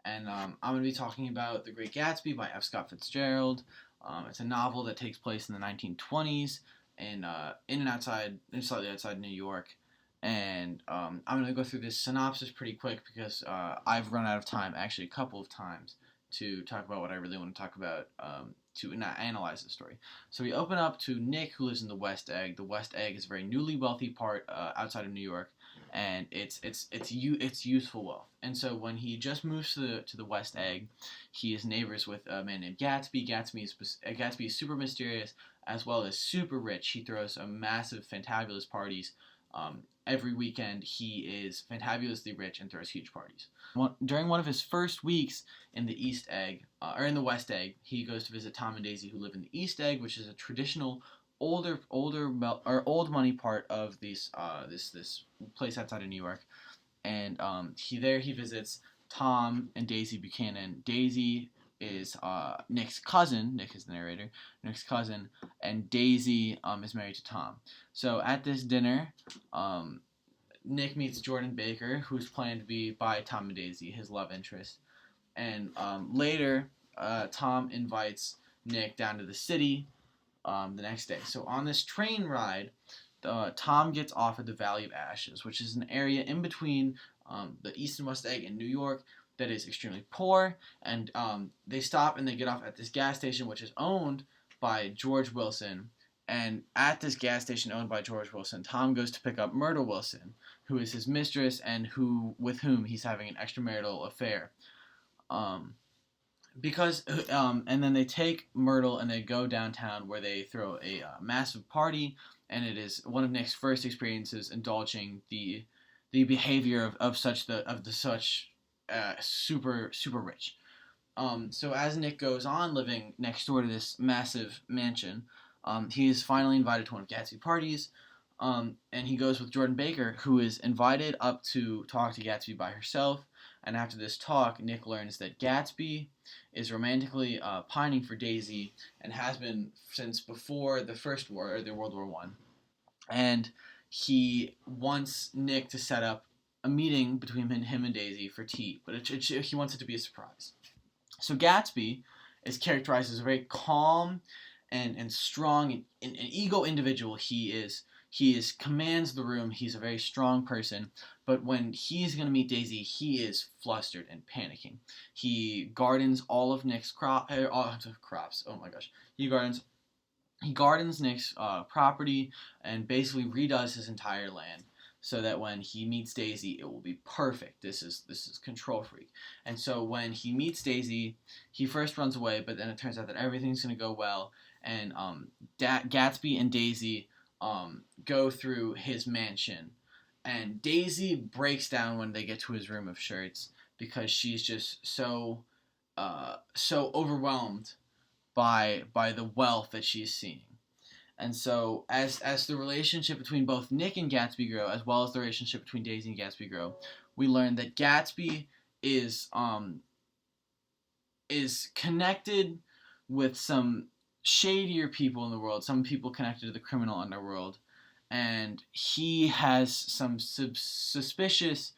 and I'm going to be talking about The Great Gatsby by F. Scott Fitzgerald. It's a novel that takes place in the 1920s slightly outside New York. And I'm going to go through this synopsis pretty quick because I've run out of time, actually a couple of times, to talk about what I really want to talk about, to not analyze the story. So we open up to Nick, who lives in the West Egg. The West Egg is a very newly wealthy part outside of New York, and it's youthful wealth. And so when he just moves to the West Egg, he is neighbors with a man named Gatsby. Gatsby is super mysterious as well as super rich. He throws a massive, fantabulous parties. Every weekend, he is fantabulously rich and throws huge parties. During one of his first weeks in the in the West Egg, he goes to visit Tom and Daisy, who live in the East Egg, which is a traditional old money part of this place outside of New York. And he visits Tom and Daisy Buchanan. Daisy is Nick's cousin. Nick is the narrator. Nick's cousin, and Daisy is married to Tom. So at this dinner, Nick meets Jordan Baker, who's planned to be by Tom and Daisy, his love interest. And later, Tom invites Nick down to the city the next day. So on this train ride, Tom gets off at the Valley of Ashes, which is an area in between the East and West Egg in New York that is extremely poor. And they stop and they get off at this gas station, which is owned by George Wilson. And at this gas station owned by George Wilson, Tom goes to pick up Myrtle Wilson, who is his mistress and with whom he's having an extramarital affair. And then they take Myrtle and they go downtown where they throw a massive party, and it is one of Nick's first experiences indulging the behavior of super rich. So as Nick goes on living next door to this massive mansion, he is finally invited to one of Gatsby's parties, and he goes with Jordan Baker, who is invited up to talk to Gatsby by herself. And after this talk, Nick learns that Gatsby is romantically pining for Daisy and has been since before the First War, or the World War I. And he wants Nick to set up a meeting between him and Daisy for tea, but he wants it to be a surprise. So Gatsby is characterized as a very calm and strong and ego individual. He commands the room. He's a very strong person. But when he's going to meet Daisy, he is flustered and panicking. He gardens all of Nick's crops. Oh my gosh. He gardens Nick's property and basically redoes his entire land so that when he meets Daisy, it will be perfect. This is control freak. And so when he meets Daisy, he first runs away, but then it turns out that everything's going to go well. And Gatsby and Daisy go through his mansion, and Daisy breaks down when they get to his room of shirts because she's just so overwhelmed by the wealth that she's seeing. And so as the relationship between both Nick and Gatsby grow, as well as the relationship between Daisy and Gatsby grow, we learn that Gatsby is connected with some shadier people in the world, some people connected to the criminal underworld, and he has some suspicious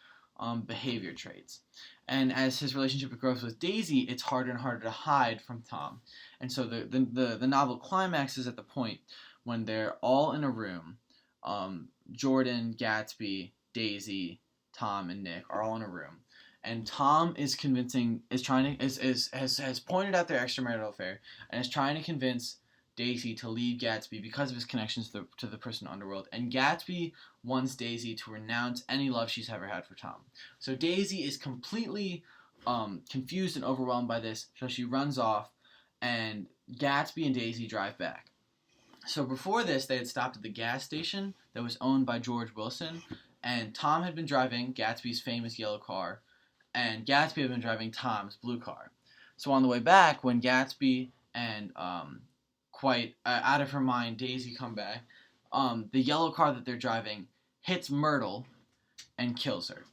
behavior traits. And as his relationship grows with Daisy, it's harder and harder to hide from Tom. And so the novel climaxes at the point when they're all in a room. Jordan, Gatsby, Daisy, Tom, and Nick are all in a room. And Tom has pointed out their extramarital affair and is trying to convince Daisy to leave Gatsby because of his connections to the personal underworld. And Gatsby wants Daisy to renounce any love she's ever had for Tom. So Daisy is completely confused and overwhelmed by this, so she runs off, and Gatsby and Daisy drive back. So before this, they had stopped at the gas station that was owned by George Wilson, and Tom had been driving Gatsby's famous yellow car, and Gatsby had been driving Tom's blue car. So on the way back, when Gatsby and quite out of her mind Daisy come back, the yellow car that they're driving hits Myrtle and kills her.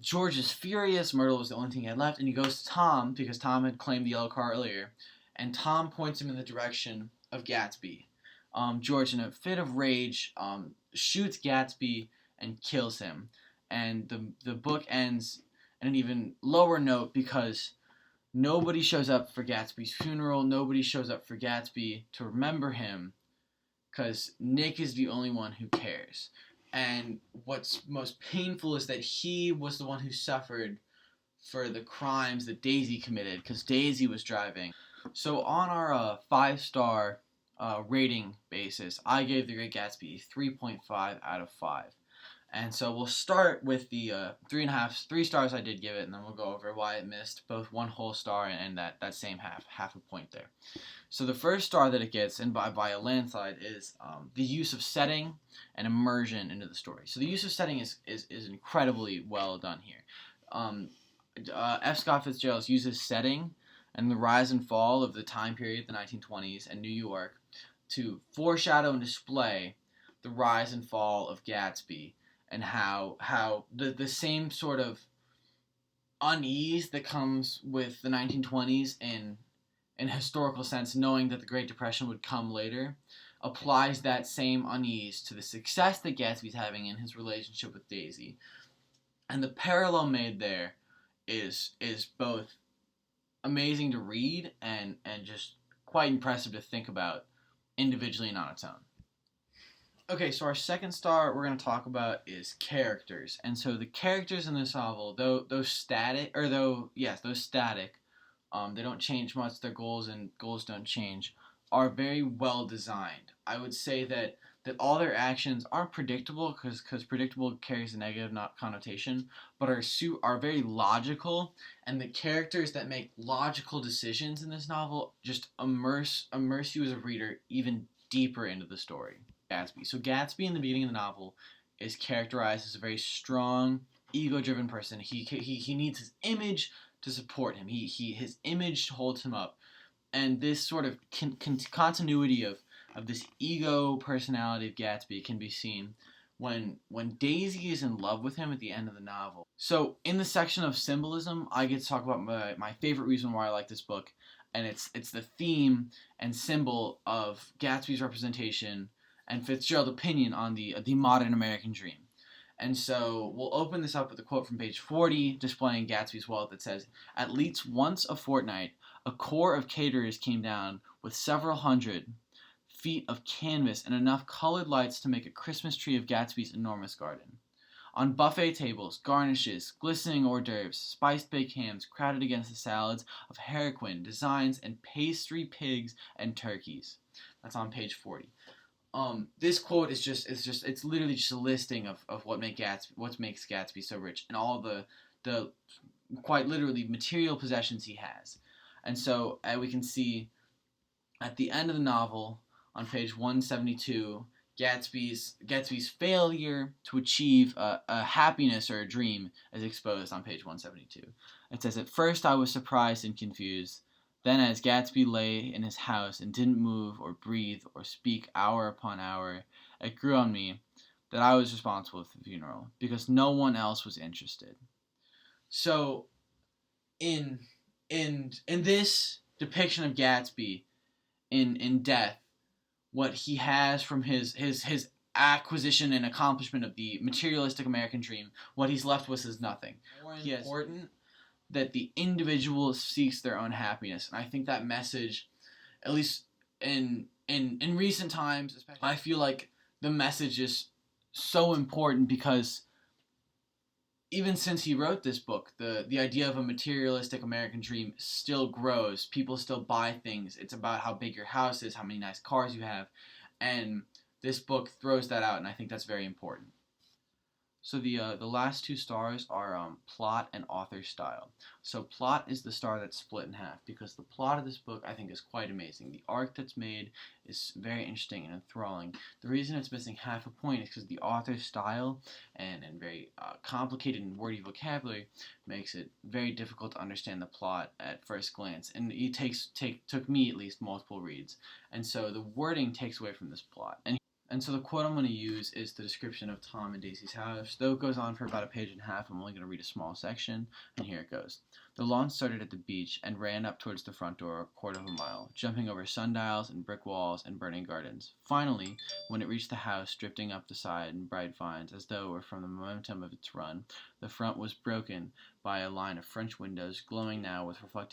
George is furious. Myrtle was the only thing he had left, and he goes to Tom because Tom had claimed the yellow car earlier, and Tom points him in the direction of Gatsby. George, in a fit of rage, shoots Gatsby and kills him. And the book ends and an even lower note because nobody shows up for Gatsby's funeral. Nobody shows up for Gatsby to remember him because Nick is the only one who cares. And what's most painful is that he was the one who suffered for the crimes that Daisy committed because Daisy was driving. So on our 5-star rating basis, I gave The Great Gatsby 3.5 out of 5. And so we'll start with the 3 stars I did give it, and then we'll go over why it missed both 1 whole star and that same half a point there. So the first star that it gets, and by a landslide, is the use of setting and immersion into the story. So the use of setting is incredibly well done here. F. Scott Fitzgerald uses setting and the rise and fall of the time period, the 1920s, and New York, to foreshadow and display the rise and fall of Gatsby, and how the same sort of unease that comes with the 1920s in a historical sense, knowing that the Great Depression would come later, applies that same unease to the success that Gatsby's having in his relationship with Daisy. And the parallel made there is both amazing to read and just quite impressive to think about individually and on its own. Okay, so our second star we're going to talk about is characters. And so the characters in this novel, those static, they don't change much, their goals don't change, are very well designed. I would say that all their actions aren't predictable, because predictable carries a negative connotation, but are very logical, and the characters that make logical decisions in this novel just immerse you as a reader even deeper into the story. Gatsby. So Gatsby in the beginning of the novel is characterized as a very strong, ego-driven person. He needs his image to support him. His image holds him up, and this sort of continuity of this ego personality of Gatsby can be seen when Daisy is in love with him at the end of the novel. So in the section of symbolism, I get to talk about my favorite reason why I like this book, and it's the theme and symbol of Gatsby's representation and Fitzgerald's opinion on the modern American dream. And so we'll open this up with a quote from page 40 displaying Gatsby's wealth that says, "At least once a fortnight, a corps of caterers came down with several hundred feet of canvas and enough colored lights to make a Christmas tree of Gatsby's enormous garden. On buffet tables, garnishes, glistening hors d'oeuvres, spiced baked hams crowded against the salads of harlequin, designs, and pastry pigs and turkeys." That's on page 40. This quote is it's literally just a listing of what makes Gatsby so rich, and all the quite literally material possessions he has. And so we can see at the end of the novel on page 172, Gatsby's failure to achieve a happiness or a dream is exposed on page 172. It says, "At first I was surprised and confused. Then, as Gatsby lay in his house and didn't move or breathe or speak hour upon hour, it grew on me that I was responsible for the funeral, because no one else was interested." So, in this depiction of Gatsby in death, what he has from his acquisition and accomplishment of the materialistic American dream, what he's left with is nothing. More important that the individual seeks their own happiness. And I think that message, at least in recent times, especially, I feel like the message is so important, because even since he wrote this book, the idea of a materialistic American dream still grows. People still buy things. It's about how big your house is, how many nice cars you have, and this book throws that out, and I think that's very important. So the last 2 stars are plot and author style. So plot is the star that's split in half, because the plot of this book I think is quite amazing. The arc that's made is very interesting and enthralling. The reason it's missing half a point is because the author's style and very complicated and wordy vocabulary makes it very difficult to understand the plot at first glance, and it took me at least multiple reads, and so the wording takes away from this plot. And so the quote I'm going to use is the description of Tom and Daisy's house. Though it goes on for about a page and a half, I'm only going to read a small section, and here it goes. The lawn started at the beach and ran up towards the front door a quarter of a mile, jumping over sundials and brick walls and burning gardens. Finally, when it reached the house, drifting up the side in bright vines, as though it were from the momentum of its run, the front was broken by a line of French windows, glowing now with reflected